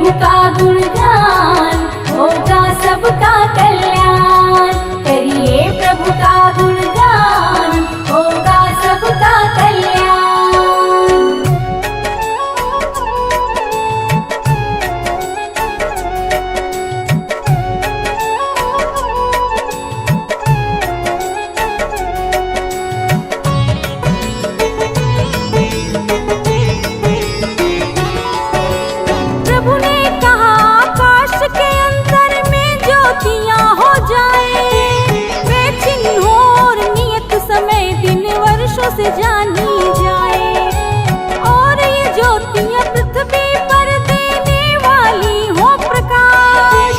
प्रभु का गुणगान, होगा सबका कल्याण। करिए प्रभु का गुणगान, होगा सबका कल्याण। प्रभु ने कहा आकाश के अंतर में ज्योतियां हो जाए, वे चिन्ह और नियत समय दिन वर्षों से जानी जाए। और ये ज्योतियां पृथ्वी पर देने वाली हो प्रकाश,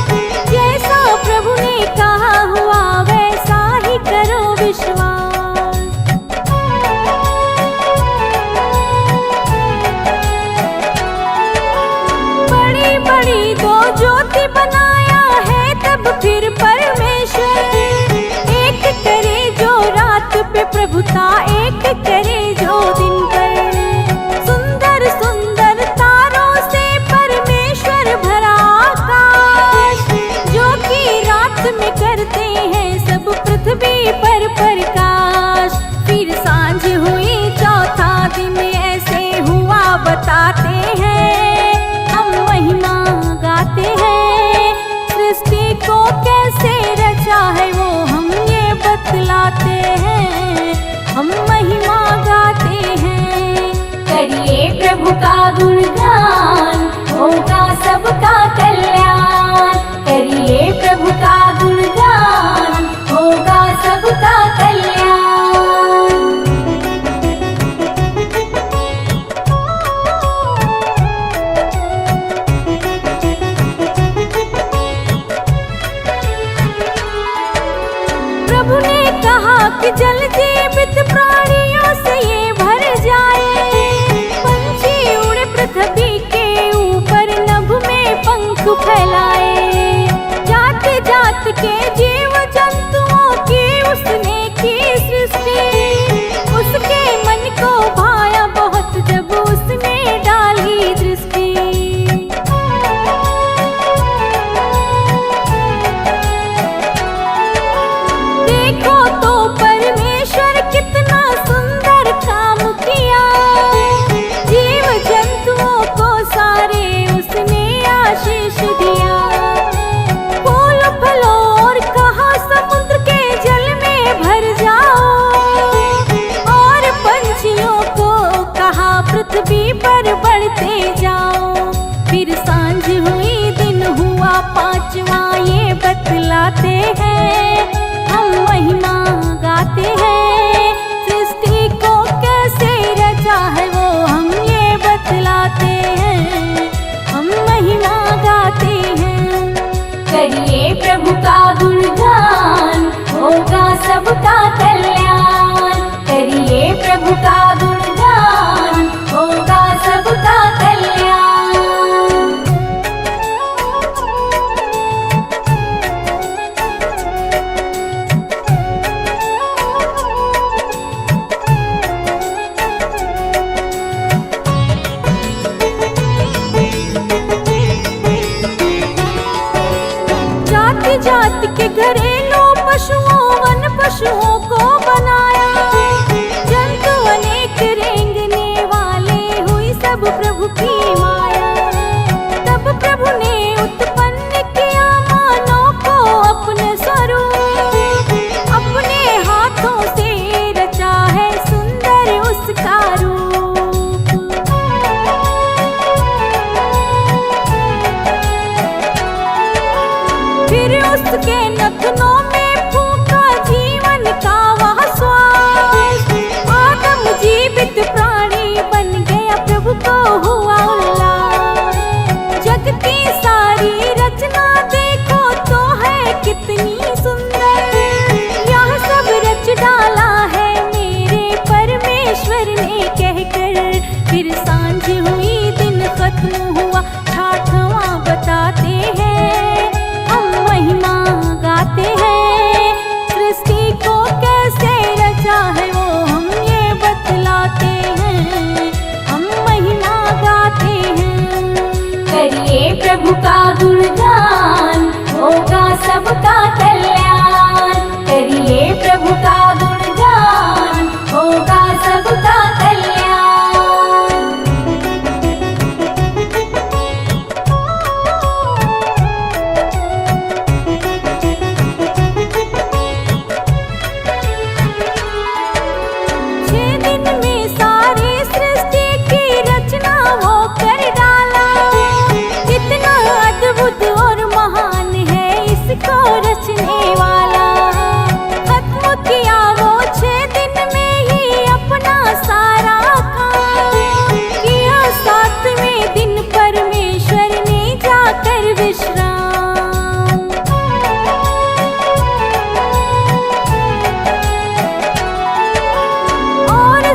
जैसा प्रभु ने कहा हुआ वैसा ही करो विश्वास। बड़ी बड़ी दो ज्योति बनाया है तब फिर परमेश्वर, एक करे जो रात पे प्रभुता, एक करे जो दिन पर। सुंदर सुंदर तारों से परमेश्वर भरा आकाश, जो कि रात में करते हैं सब पृथ्वी पर प्रकाश। फिर सांझ हुई चौथा दिन ऐसे हुआ बताते हैं, हम महिमा गाते हैं। सृष्टि को कैसे रचा है वो हम ये बतलाते हैं, हम महिमा गाते हैं। करिए प्रभु का गुणगान, होगा सबका कल्याण। करिए प्रभु का गुणगान, होगा सबका कल्याण। प्रभु ने कहा कि जल जीवित प्राणियों से ये भर जाए। पंछी उड़े पृथ्वी के ऊपर, नभ में पंख फैलाए। जात जात के जीव जंतुओं की उसने की सृष्टि, उसके मन को भाया बहुत जब उसने डाली दृष्टि। देखो तो परमेश्वर कितना सुंदर काम किया, जीव जंतुओं को सारे उसने आशीष दिया। फूल फलों और कहा समुद्र के जल में भर जाओ, और पंछियों को कहा पृथ्वी पर बढ़ते जाओ। फिर सांझ हुई दिन हुआ पांचवा ये बतलाते हैं, हम महिमा गाते हैं। सृष्टि को कैसे रचा है वो हम ये बतलाते हैं, हम महिमा गाते हैं। करिए प्रभु का गुणगान, होगा सबका कल्याण। करिए प्रभु का गुणगान, होगा सबका कल्याण। जाति जाति के घरेलू पशुओं वन पशुओं को बनाया। जंतु अनेक रेंगने वाले हुई सब प्रभु की माया। तब प्रभु ने उत्पन्न किया मानव को अपने स्वरूप, अपने हाथों से रचा है सुंदर उसका रूप। फिर उसके नथनों में फूंका जीवन का वह श्वास, आदम जीवित प्राणी बन गया, प्रभु को हुआ उल्लास। जग की सारी रचना देखो तो है कितनी सुंदर, यह सब रच डाला है मेरे परमेश्वर ने कहकर। फिर सांझ हुई दिन खत्म हुआ छठवां बताते हैं, हम महिमा गाते हैं। सृष्टि को कैसे रचा है वो हम ये बतलाते हैं, हम महिमा गाते हैं। करिए प्रभु का गुणगान, होगा सबका कल्याण। करिए प्रभु का गुणगान, होगा सबका कल्याण।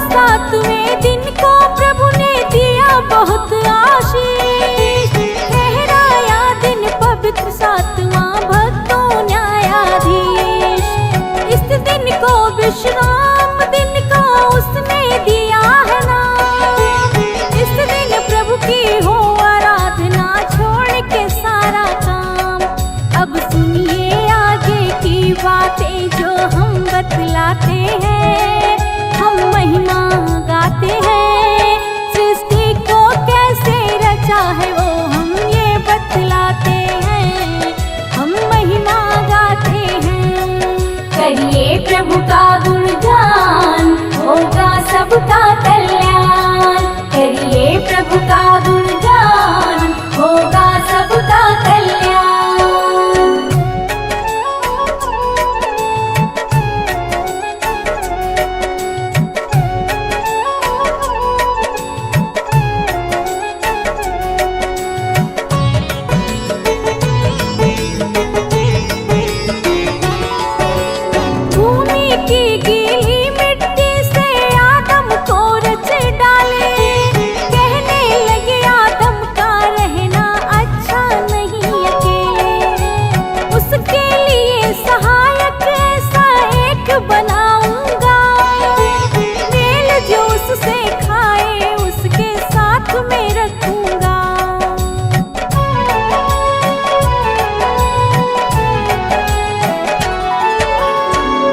सातवें दिन को प्रभु ने दिया बहुत आशीष, ठहराया दिन पवित्र सातवां भक्तों न्यायाधीश। इस दिन को विश्राम दिन को उसने दिया है नाम। इस दिन प्रभु की हो आराधना, छोड़ के सारा काम। अब सुनिए आगे की बातें जो हम बतलाते हैं। हम महिमा गाते हैं, सृष्टि को कैसे रचा है वो हम ये बतलाते हैं। हम महिमा गाते हैं। करिए प्रभु का गुणगान, होगा सबका कल्याण। करिए प्रभु का गुणगान, होगा सबका कल्याण।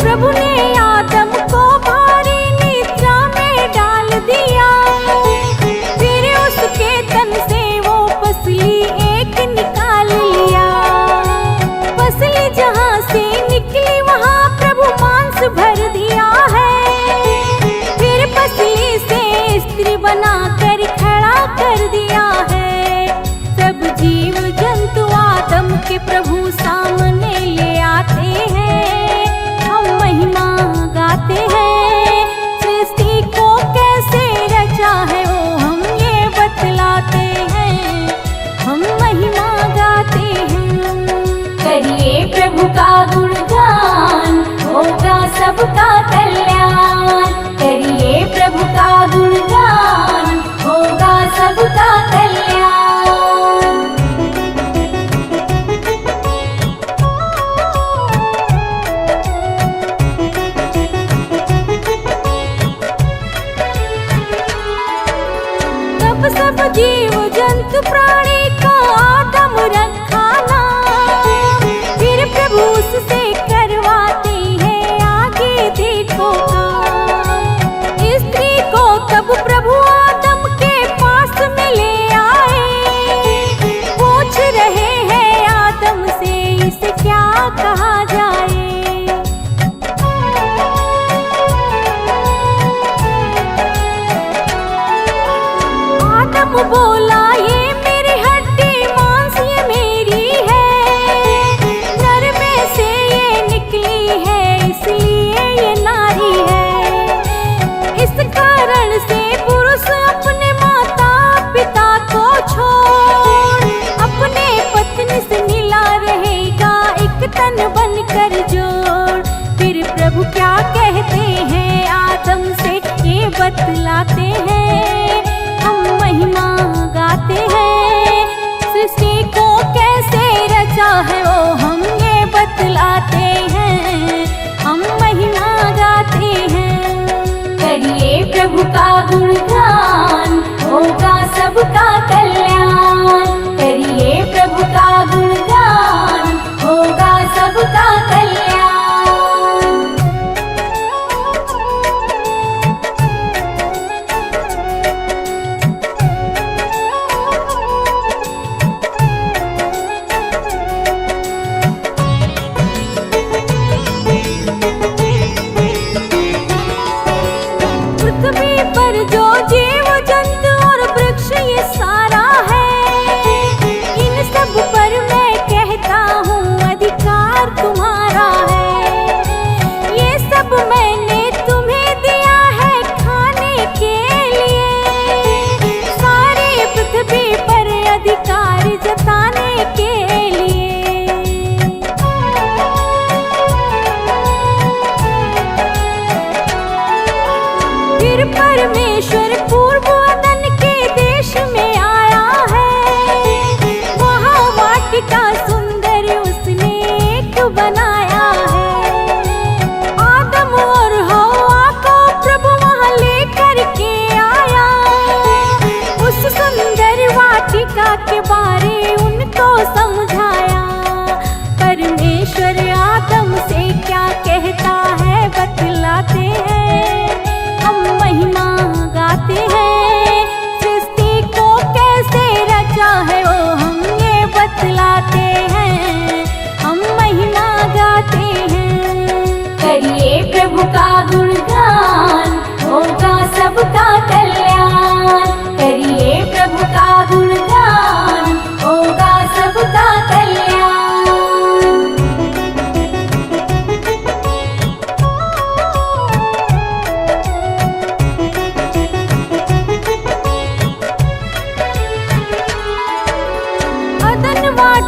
प्रभु ने आदम को भारी निद्रा में डाल दिया, फिर उसके तन से वो पसली एक निकाल लिया। पसली जहाँ से निकली वहाँ प्रभु मांस भर दिया है। फिर पसली से स्त्री बनाकर खड़ा कर दिया है। सब जीव जंतु आदम के प्रभु सामने ले आते हैं। महिमा गाते हैं, सृष्टि को कैसे रचा है वो हम ये बतलाते हैं। हम महिमा गाते हैं। करिए प्रभु का गुणगान, होगा सबका कल्याण। करिए प्रभु का गुणगान, होगा सबका कल्याण। सब जीव जंतु प्राणी को आदम रखा नाम। फिर प्रभु उससे करवाते हैं आगे देखो काम। स्त्री को तब प्रभु आदम के पास में ले आए। पूछ रहे हैं आदम से इसे क्या कहा जाए। बोला ये मेरी हड्डी मांस ये मेरी है। नर में से ये निकली है इसलिए ये नारी है। इस कारण से पुरुष अपने माता पिता को छोड़ अपने पत्नी से मिला रहेगा, एक तन बनकर जोड़। फिर प्रभु क्या कहते हैं आदम से ये बतलाते हैं। हम महिमा गाते हैं।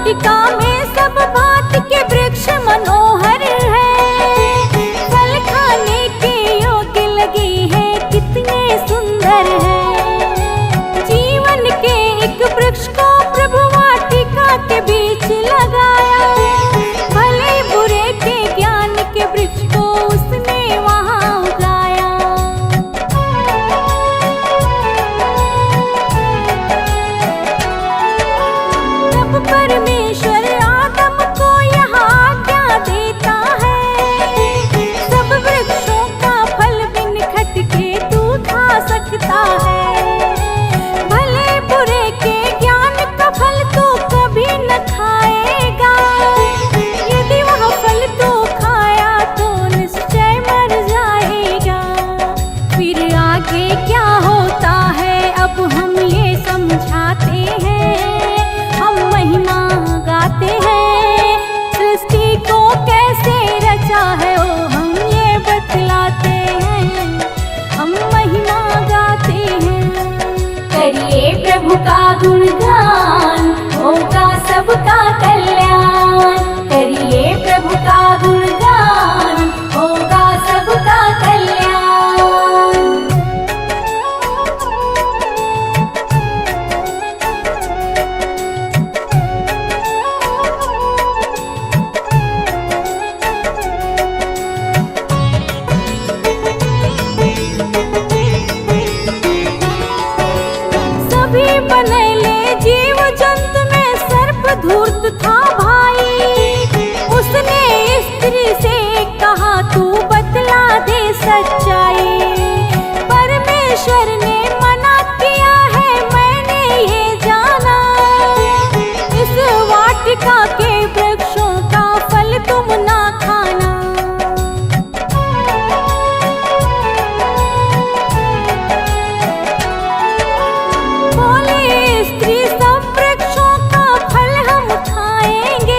वाटिका में सब भांति के वृक्ष मनोहर है, फल खाने के योग्य लगे हैं, कितने सुंदर है। जीवन के एक वृक्ष को प्रभु वाटिका के बीच लगाया, भले बुरे के ज्ञान के वृक्ष को उसने वहां उगाया। तब परमेश्वर आदम को यहाँ आज्ञा देता है, सब वृक्षों का फल बिन खटके तू खा सकता है। भले बुरे के ज्ञान का फल तू कभी न खाएगा, यदि वह फल तू खाया तो निश्चय मर जाएगा। फिर आगे क्या होता है अब हम ये समझाते हैं, हम महिमा गाते हैं, सृष्टि को कैसे रचा है ओ हम ये बतलाते हैं, हम महिमा गाते हैं। करिए प्रभु का गुणगान, होगा सबका कल्याण। करिए प्रभु का गुणगान, होगा सबका कल्याण। सभी बनैले जीव जंतु में सर्प धूर्त था भाई, उसने स्त्री से कहा तू बतला दे सच्चाई। परमेश्वर ने मना किया है मैंने ये जाना, इस वाटिका के वृक्षों का फल तुम ना खाना। बोले स्त्री सब वृक्षों का फल हम खाएंगे,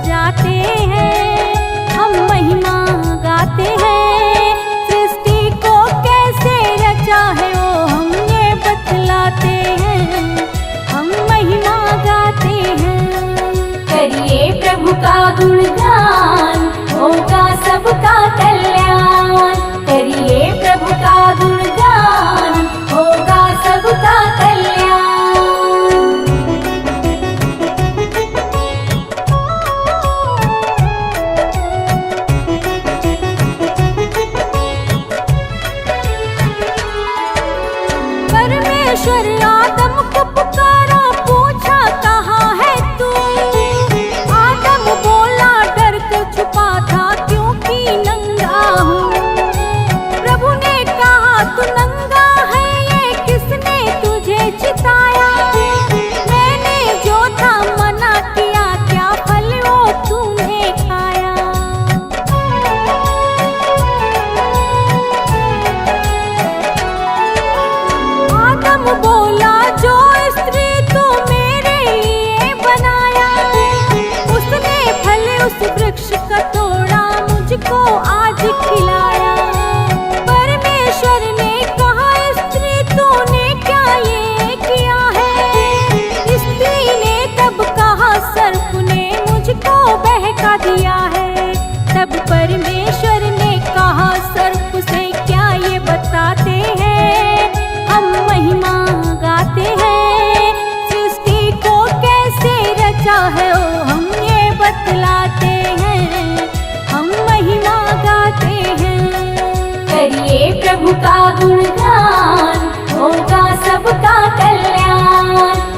जाते हैं, हम महिमा गाते हैं। सृष्टि को कैसे रचा है वो हम ये बतलाते हैं, हम महिमा गाते हैं। करिए प्रभु का गुणगान, होगा सबका कल्याण। करिए प्रभु का गुणगान, होगा सबका कल्याण। परमेश्वर आदम को पुकारा, पूछा कहाँ है तू। आदम बोला डर के छुपा था क्योंकि नंगा हूँ। प्रभु ने कहा तू नंगा है, ये किसने तुझे चिताया। मैंने जो था मना किया, क्या फल वो तूने खाया। आदम बोला जो स्त्री तू मेरे लिए बनाया, उसने फल उस वृक्ष का तोड़ा, मुझको आज खिलाया। परमेश्वर ने कहा स्त्री तूने क्या ये किया है। स्त्री ने तब कहा सर्प ने मुझको बहका दिया है। तब परमेश्वर ने कहा सर्प से क्या ये बताते हैं, हम महिमा गाते हैं। सृष्टि को कैसे रचा है वो हम ये बतलाते हैं, हम महिमा गाते हैं। करिए प्रभु का गुणगान, होगा सबका कल्याण।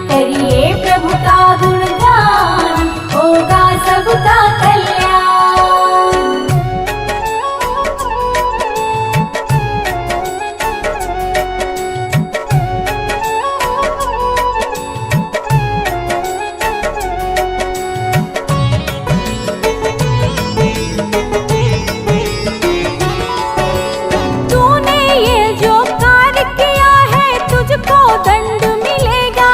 करिए प्रभु का गुणगान, होगा सबका कल्याण। तूने ये जो कार्य किया है, तुझको दंड मिलेगा।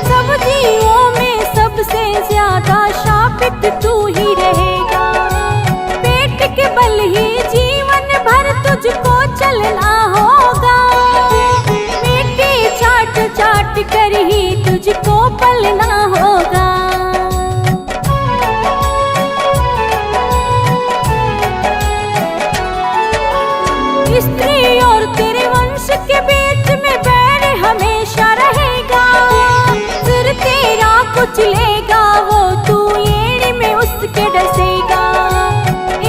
सब जीवों में सबसे ज्यादा शापित तू ही रहेगा। पेट के बल ही जीवन भर तुझको चलना होगा। मिट्टी चाट चाट कर ही तुझको पलना होगा। स्त्री और तेरे वंश के बीच में बैर हमेशा रहेगा। फिर तेरा कुचलेगा वो, तू एड़ी में उसके डसेगा।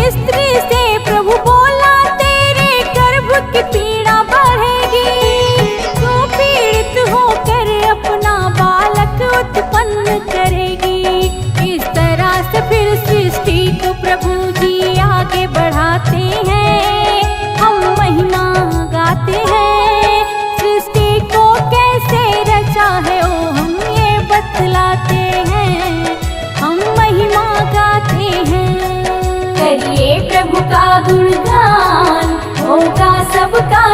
स्त्री से प्रभु बोला तेरे गर्भ की पीड़ा बढ़ेगी। तू पीड़ित होकर अपना बालक उत्पन्न करेगी। इस तरह से फिर सृष्टि को प्रभु जी आगे बढ़ाते हैं, हम महिमा गाते हैं। सृष्टि को कैसे रचा है वो हम ये बतलाते हैं, हम महिमा गाते हैं। करिए प्रभु का गुणगान, होगा सबका